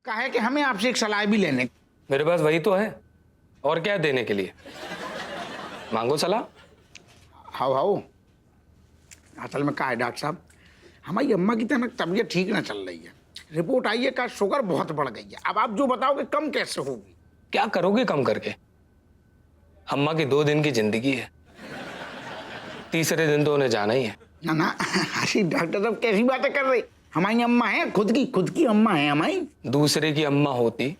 कहा है कि हमें आपसे एक सलाह भी लेने। मेरे पास वही तो है, और क्या है देने के लिए? मांगो सलाह। How how. असल में कहा है डॉक्टर साहब, हमारी अम्मा की तबीयत ठीक ना चल रही है। रिपोर्ट आई है का शुगर बहुत बढ़ गई है। अब आप जो बताओगे कम कैसे होगी? क्या करोगे कम करके? अम्मा की 2 दिन की जिंदगी है, तीसरे दिन तो उन्हें जाना ही है। ना ना, अरे डॉक्टर साहब कैसी बातें कर रहे? हमारी अम्मा है, खुद की अम्मा है हमारी। दूसरे की अम्मा होती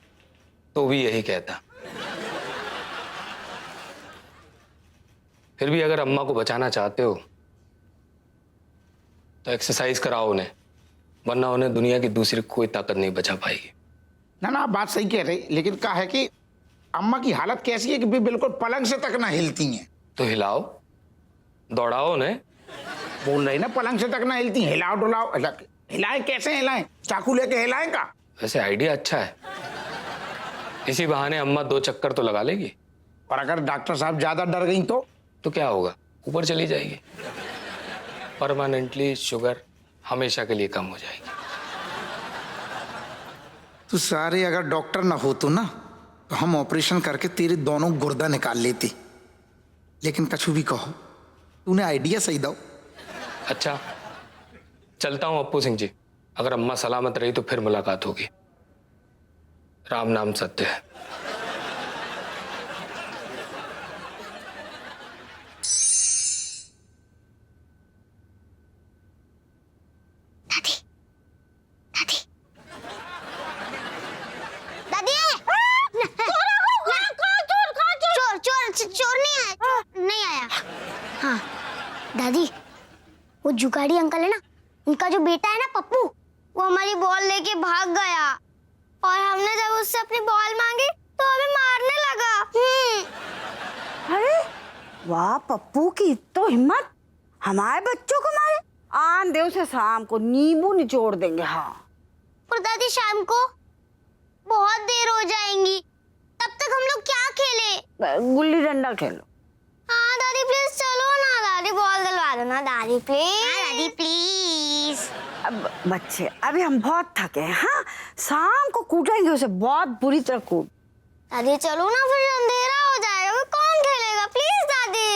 तो भी यही कहता। फिर भी अगर अम्मा को बचाना चाहते हो तो एक्सरसाइज कराओ उन्हें, वरना उन्हें दुनिया की दूसरी कोई ताकत नहीं बचा पाएगी। ना ना, आप बात सही कह रहे, लेकिन क्या है कि अम्मा की हालत कैसी है कि बिल्कुल पलंग से तक ना हिलती हैं। तो हिलाओ, दौड़ाओ उन्हें। बोल रहे ना पलंग से तक ना हिलती, हिलाओ डुलाओ। हिलाएं कैसे हिलाएं? चाकू लेके हिलाएं का? वैसे आइडिया अच्छा है, इसी बहाने अम्मा 2 चक्कर तो लगा लेगी। और अगर डॉक्टर साहब ज्यादा डर गई तो क्या होगा? ऊपर चली जाएगी, परमानेंटली शुगर हमेशा के लिए कम हो जाएगी। तो सारे अगर डॉक्टर ना हो तो ना, तो हम ऑपरेशन करके तेरे दोनों गुर्दा निकाल लेते। लेकिन कछु भी कहो, तूने आइडिया सही दो। अच्छा, चलता हूं अप्पू सिंह जी। अगर अम्मा सलामत रही तो फिर मुलाकात होगी। राम नाम सत्य है। दादी, वो जुगाड़ी अंकल है ना, उनका जो बेटा है ना पप्पू, वो हमारी बॉल लेके भाग गया और हमने जब उससे अपनी बॉल मांगी तो हमें मारने लगा। अरे वाह, पप्पू की तो हिम्मत, हमारे बच्चों को मारे। आन दे उसे, शाम को नींबू निचोड़ देंगे। हाँ, और दादी शाम को बहुत देर हो जाएंगी, तब तक हम लोग क्या खेले? गुल्ली डंडा खेलो। हाँ दादी प्लीज चलो ना, दादी बॉल दिलवा दो ना दादी प्लीज। हाँ दादी प्लीज। अब बच्चे, अभी हम बहुत थके हैं। हाँ, शाम को कूटेंगे उसे, बहुत बुरी तरह कूट। दादी चलो ना, फिर अंधेरा हो जाएगा, फिर कौन खेलेगा? प्लीज दादी।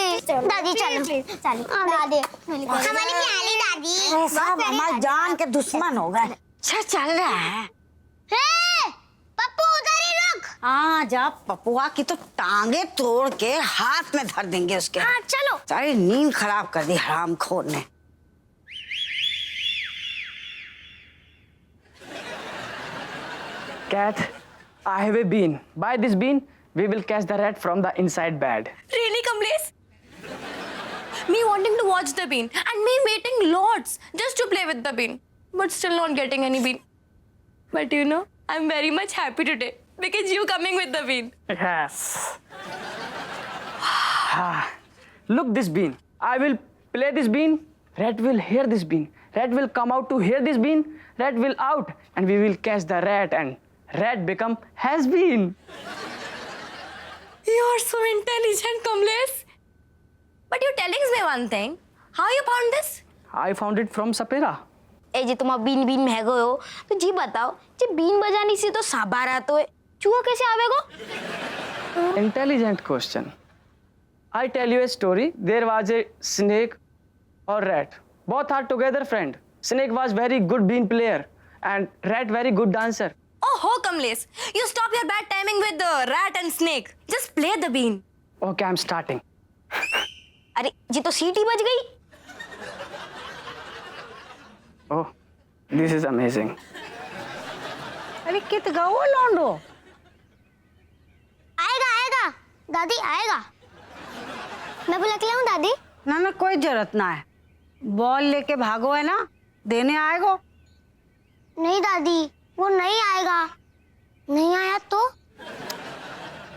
दादी चलो चलो दादी, हमारी प्यारी दादी। सब हमारे जान के दुश्मन हो गए। अच्छा चल रहा है। पप्पू उधर ही रुक। हाँ, जा, पपुआ की तो टांगे तोड़ के हाथ में धर देंगे उसके। हाँ चलो। सारी नींद खराब कर दी हरामखोर ने। Cat, I have a bean. By this bean, we will catch the rat from the inside bed. Really, Kamlesh? Me wanting to watch the bean and me waiting lots just to play with the bean, but still not getting any bean. But you know, I'm very much happy today because you coming with the bean. Yes. Look this bean. I will play this bean. Rat will hear this bean. Rat will come out to hear this bean. Rat will out, and we will catch the rat, and rat become has been. You're so intelligent, Kamlesh. But you're telling me one thing. How you found this? I found it from Sapera. ए जी तुम been been में गए हो तो जी बताओ, जी been बजानी सी तो साबा रहा तो चूहा कैसे आवेगो? Intelligent question. I tell you a story. There was a snake or rat. Both are together friend. Snake was very good bean player and rat very good dancer. Oh, ho, Kamlesh. You stop your bad timing with the rat and snake. Just play the bean. Okay, I'm starting. अरे जी तो सीटी बज गई। Oh, this is amazing. अरे कित गाओ लौंडो। आएगा आएगा दादी आएगा। मैं बुला के लाऊं दादी? ना ना, कोई जरूरत ना है। बॉल लेके भागो है ना, देने आएगो। नहीं दादी, वो नहीं आएगा। नहीं आया तो?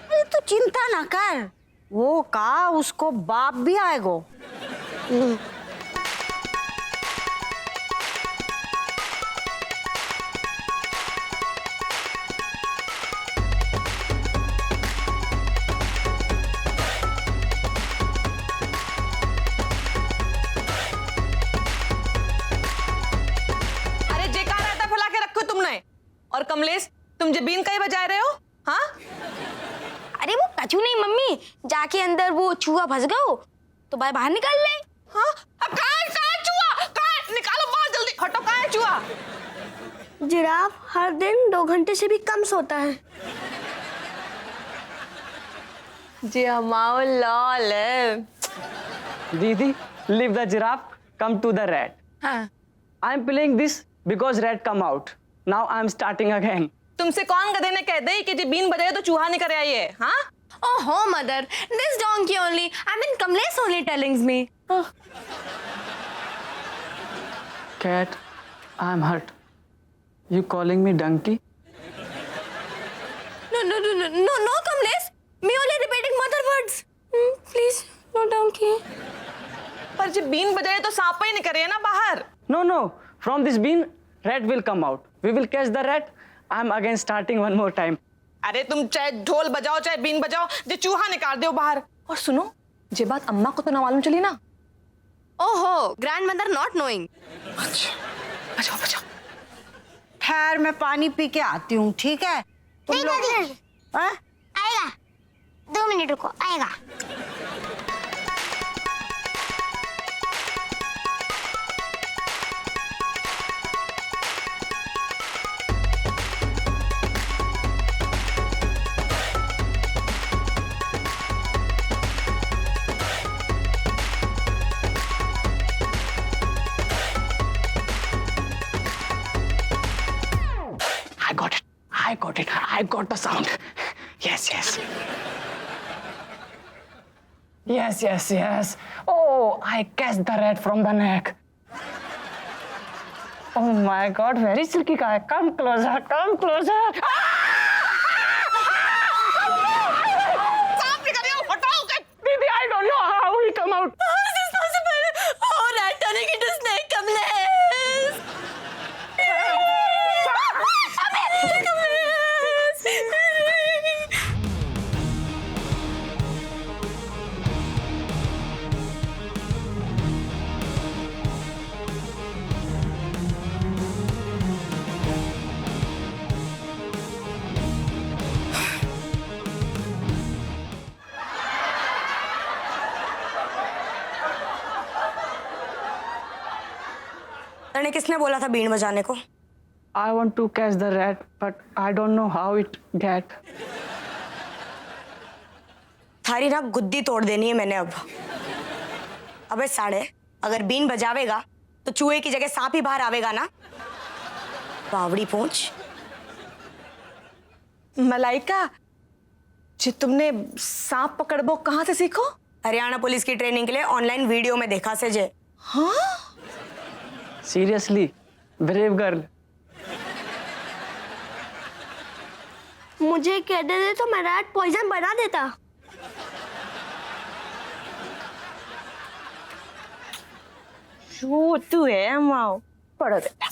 अरे तू चिंता ना कर, वो का उसको बाप भी आएगो। अरे जेकार रहता फैला के रखो तुमने। और कमलेश, तुम जबीन कहीं बजा रहे हो? हाँ, अरे वो कछु नहीं मम्मी, जाके अंदर वो चूहा फंस गया हो तो भाई बाहर निकाल ले। हाँ, अब कहाँ है चूहा? कहाँ है? निकालो बाहर जल्दी, हटो, कहाँ है चूहा? जिराफ हर दिन 2 घंटे से भी कम सोता है। जी हमाओ lol. Didi, leave the giraffe, come to the rat. हाँ, I'm playing this because rat come out. Now I'm starting again. तुमसे कौन गधे ने कह दी कि जबीन बजाए तो चूहा नहीं करे आइए? हाँ, Oh, mother, this donkey only. I mean, Kamlesh only telling me. Cat, I'm hurt. You calling me donkey? No, Kamlesh. Me only repeating mother words. Please, no donkey. पर जबीन बजाए तो सांप ही नहीं करे ना बाहर। No. From this bean, rat will come out. We will catch the rat. I'm again starting one more time. अरे तुम चाहे ढोल बजाओ चाहे बीन बजाओ, जो चूहा निकाल दो बाहर। और सुनो, ये बात अम्मा को तो ना मालूम चली ना? Oh, grandmother not knowing. बजाओ बजाओ। ठहर, मैं पानी पी के आती हूँ, ठीक है? तुम नहीं लोग दादी, हाँ? आएगा, 2 मिनट रुको, आएगा। I got the sound. Yes. Yes. Oh, I catch the rat from the neck. Oh my God, very silky guy. Come closer. सांप निकाल रहे हो, हटाओ के। Didi, I don't know how he come out. How is this possible? Oh, rat turning into snake, Kamlesh. तने किसने बोला था बीन बजाने को? I want to catch the rat, but I don't know how it get. थारी ना गुद्दी तोड़ देनी है मैंने अब। अबे साढ़े, अगर बीन बजावेगा तो चूहे की जगह सांप ही बाहर आवेगा ना? बावड़ी पूंछ। मलाइका, जी तुमने सांप पकड़बो कहाँ से सीखो? हरियाणा पुलिस की ट्रेनिंग के लिए ऑनलाइन वीडियो में देखा से जे। हाँ, Seriously, brave girl. मुझे कह देते तो मैं रैट पॉइजन बना देता। तू है माओ, पढ़ो बेटा।